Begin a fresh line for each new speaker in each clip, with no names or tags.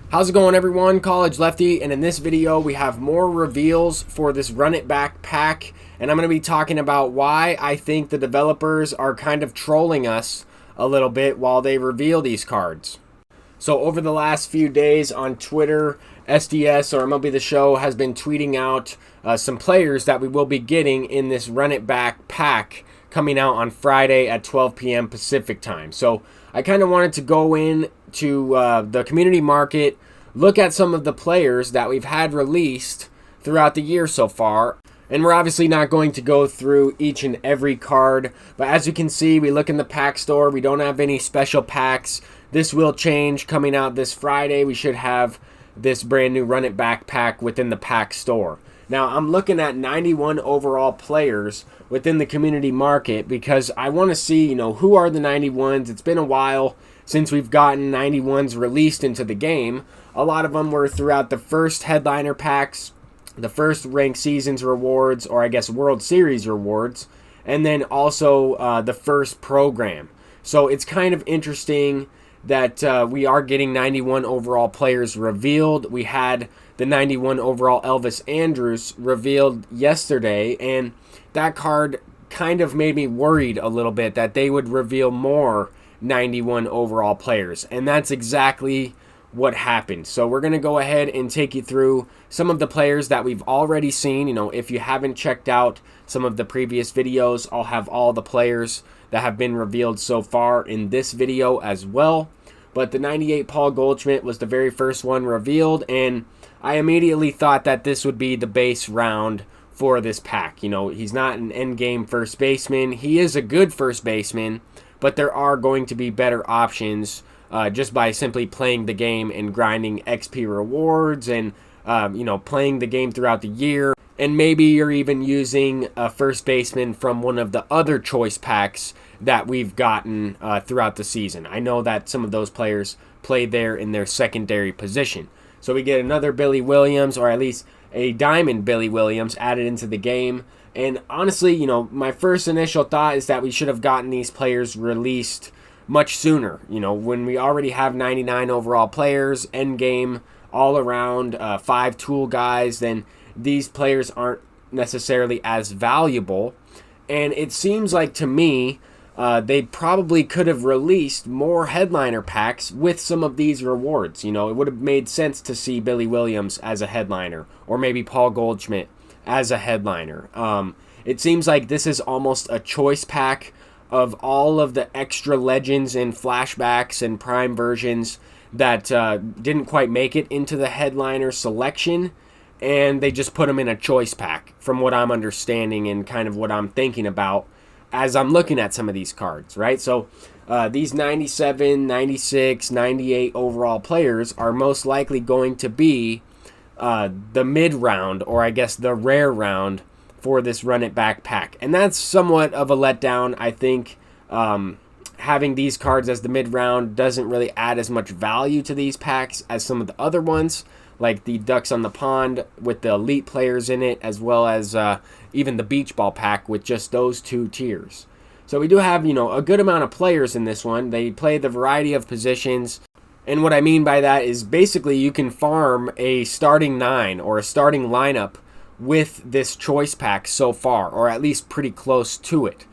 How's it going, everyone? College Lefty, and in this video we have more reveals for this Run It Back pack, and I'm going to be talking about why I think the developers are kind of trolling us a little bit while they reveal these cards. So over the last few days on Twitter, SDS or MLB The Show has been tweeting out some players that we will be getting in this Run It Back pack coming out on Friday at 12 p.m. Pacific time. So I kind of wanted to go in to the community market, look at some of the players that we've had released throughout the year so far. And we're obviously not going to go through each and every card, but as you can see, we look in the pack store, we don't have any special packs. This will change coming out this Friday. We should have this brand new Run It Back pack within the pack store. Now, I'm looking at 91 overall players within the community market because I want to see, who are the 91s. It's been a while since we've gotten 91s released into the game. A lot of them were throughout the first headliner packs, the first ranked seasons rewards, or I guess World Series rewards, and then also the first program. So it's kind of interesting that we are getting 91 overall players revealed. We had the 91 overall Elvis Andrus revealed yesterday, and that card kind of made me worried a little bit that they would reveal more 91 overall players, and that's exactly what happened. So we're going to go ahead and take you through some of the players that we've already seen. If you haven't checked out some of the previous videos, I'll have all the players that have been revealed so far in this video as well. But the 98 Paul Goldschmidt was the very first one revealed, and I immediately thought that this would be the base round for this pack. He's not an endgame first baseman. He is a good first baseman, but there are going to be better options just by simply playing the game and grinding XP rewards and, playing the game throughout the year. And maybe you're even using a first baseman from one of the other choice packs that we've gotten throughout the season. I know that some of those players play there in their secondary position. So we get another Billy Williams, or at least a diamond Billy Williams added into the game. And honestly, my first initial thought is that we should have gotten these players released much sooner. When we already have 99 overall players, end game, all around, 5 tool guys, then these players aren't necessarily as valuable. And it seems like to me, they probably could have released more headliner packs with some of these rewards. It would have made sense to see Billy Williams as a headliner, or maybe Paul Goldschmidt as a headliner. It seems like this is almost a choice pack of all of the extra legends and flashbacks and prime versions that didn't quite make it into the headliner selection, and they just put them in a choice pack, from what I'm understanding and kind of what I'm thinking about as I'm looking at some of these cards, right? So these 97, 96, 98 overall players are most likely going to be the mid round, or I guess the rare round for this Run It Back pack. And that's somewhat of a letdown. I think having these cards as the mid round doesn't really add as much value to these packs as some of the other ones, like the Ducks on the Pond with the elite players in it, as well as even the Beach Ball pack with just those 2 tiers. So we do have, a good amount of players in this one. They play the variety of positions. And what I mean by that is basically you can farm a starting 9 or a starting lineup with this choice pack so far, or at least pretty close to it.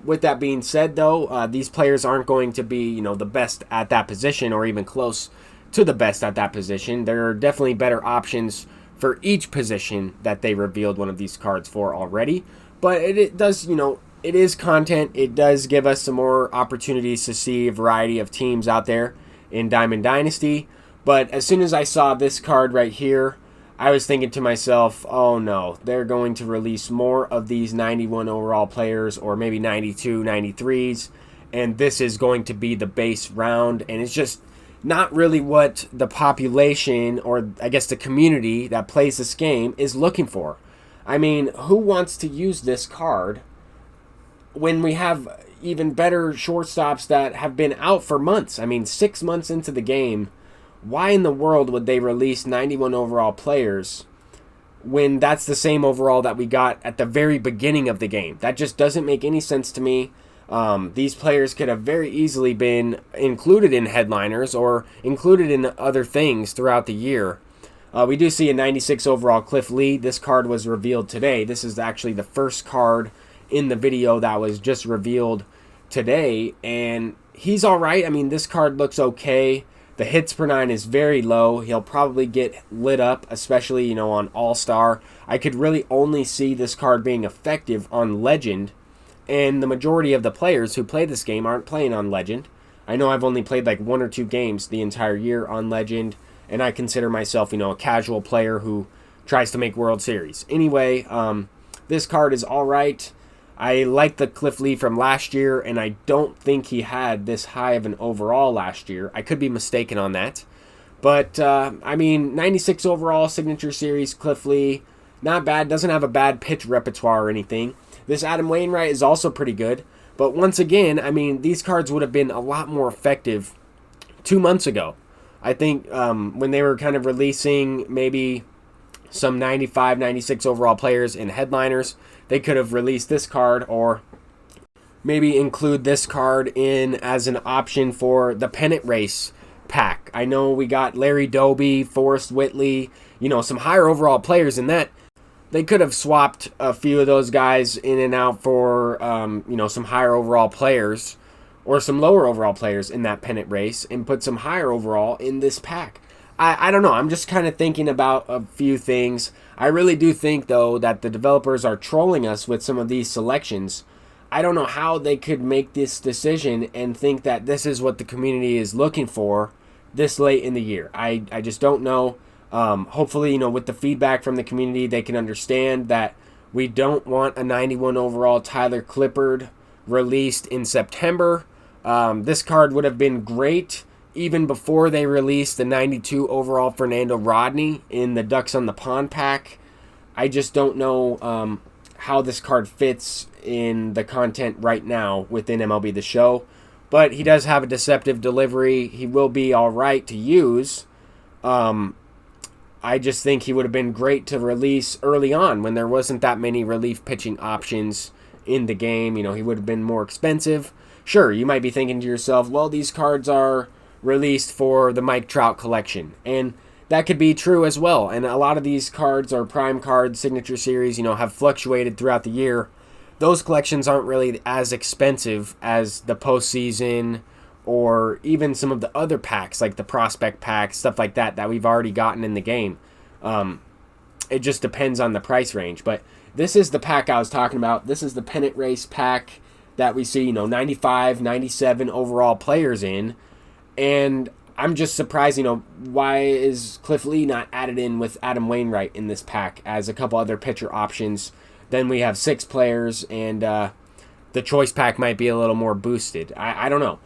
With that being said, though, these players aren't going to be, the best at that position, or even close to the best at that position. There are definitely better options for each position that they revealed one of these cards for already. But it does, it is content. It does give us some more opportunities to see a variety of teams out there in Diamond Dynasty. But as soon as I saw this card right here, I was thinking to myself, oh no, they're going to release more of these 91 overall players, or maybe 92, 93s, and this is going to be the base round, and it's just not really what the population, or I guess the community that plays this game, is looking for. I mean, who wants to use this card when we have even better shortstops that have been out for months? I mean, 6 months into the game, why in the world would they release 91 overall players when that's the same overall that we got at the very beginning of the game? That just doesn't make any sense to me. These players could have very easily been included in headliners or included in other things throughout the year. We do see a 96 overall Cliff Lee. This card was revealed today. This is actually the first card in the video that was just revealed today, and he's all right. I mean, this card looks okay. The hits per 9 is very low. He'll probably get lit up, especially, on All-Star. I could really only see this card being effective on Legend, and the majority of the players who play this game aren't playing on Legend. I know I've only played like 1 or 2 games the entire year on Legend, and I consider myself, a casual player who tries to make World Series. Anyway, this card is all right. I like the Cliff Lee from last year, and I don't think he had this high of an overall last year. I could be mistaken on that. But, 96 overall Signature Series Cliff Lee, not bad. Doesn't have a bad pitch repertoire or anything. This Adam Wainwright is also pretty good. But once again, these cards would have been a lot more effective 2 months ago. I think when they were kind of releasing maybe some 95, 96 overall players in headliners, they could have released this card, or maybe include this card in as an option for the pennant race pack. I know we got Larry Doby, Forrest Whitley, some higher overall players in that. They could have swapped a few of those guys in and out for, some higher overall players or some lower overall players in that pennant race and put some higher overall in this pack. I don't know. I'm just kind of thinking about a few things. I really do think, though, that the developers are trolling us with some of these selections. I don't know how they could make this decision and think that this is what the community is looking for this late in the year. I just don't know. Hopefully, with the feedback from the community, they can understand that we don't want a 91 overall Tyler Clippard released in September. This card would have been great even before they released the 92 overall Fernando Rodney in the Ducks on the Pond pack. I just don't know how this card fits in the content right now within MLB The Show. But he does have a deceptive delivery. He will be all right to use. I just think he would have been great to release early on when there wasn't that many relief pitching options in the game. He would have been more expensive. Sure, you might be thinking to yourself, well, these cards are released for the Mike Trout collection, and that could be true as well. And a lot of these cards are prime cards, Signature Series, have fluctuated throughout the year. Those collections aren't really as expensive as the postseason or even some of the other packs, like the prospect packs, stuff like that we've already gotten in the game. It just depends on the price range. But this is the pack I was talking about. This is the pennant race pack that we see, 95, 97 overall players in. And I'm just surprised, why is Cliff Lee not added in with Adam Wainwright in this pack as a couple other pitcher options? Then we have 6 players, and the choice pack might be a little more boosted. I don't know.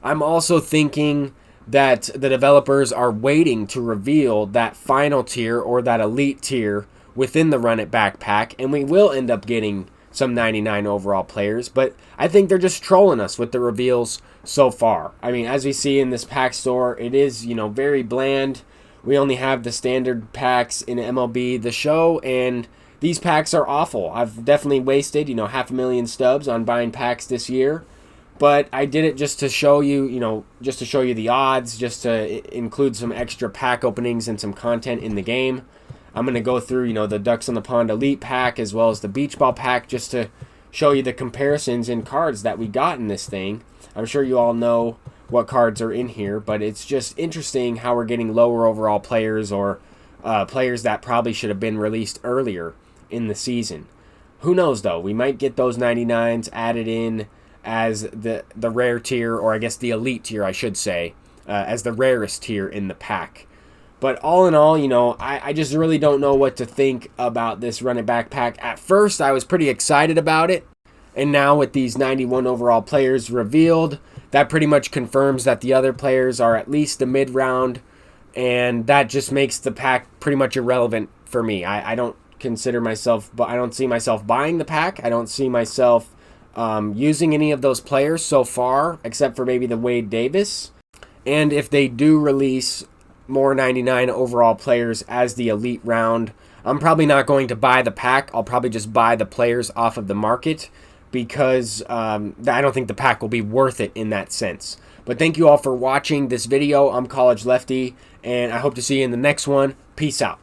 I'm also thinking that the developers are waiting to reveal that final tier or that elite tier within the Run It Back pack, and we will end up getting some 99 overall players, but I think they're just trolling us with the reveals so far. As we see in this pack store, it is, very bland. We only have the standard packs in MLB The Show, and these packs are awful. I've definitely wasted, 500,000 stubs on buying packs this year, but I did it just to show you, the odds, just to include some extra pack openings and some content in the game. I'm going to go through, the Ducks on the Pond Elite pack as well as the Beach Ball pack just to show you the comparisons in cards that we got in this thing. I'm sure you all know what cards are in here, but it's just interesting how we're getting lower overall players or players that probably should have been released earlier in the season. Who knows, though? We might get those 99s added in as the rare tier, or I guess the elite tier, I should say, as the rarest tier in the pack. But all in all, I just really don't know what to think about this Run It Back pack. At first, I was pretty excited about it. And now with these 91 overall players revealed, that pretty much confirms that the other players are at least the mid-round. And that just makes the pack pretty much irrelevant for me. I don't consider myself, but I don't see myself buying the pack. I don't see myself using any of those players so far, except for maybe the Wade Davis. And if they do release more 99 overall players as the elite round, I'm probably not going to buy the pack. I'll probably just buy the players off of the market because I don't think the pack will be worth it in that sense. But thank you all for watching this video. I'm College Lefty, and I hope to see you in the next one. Peace out.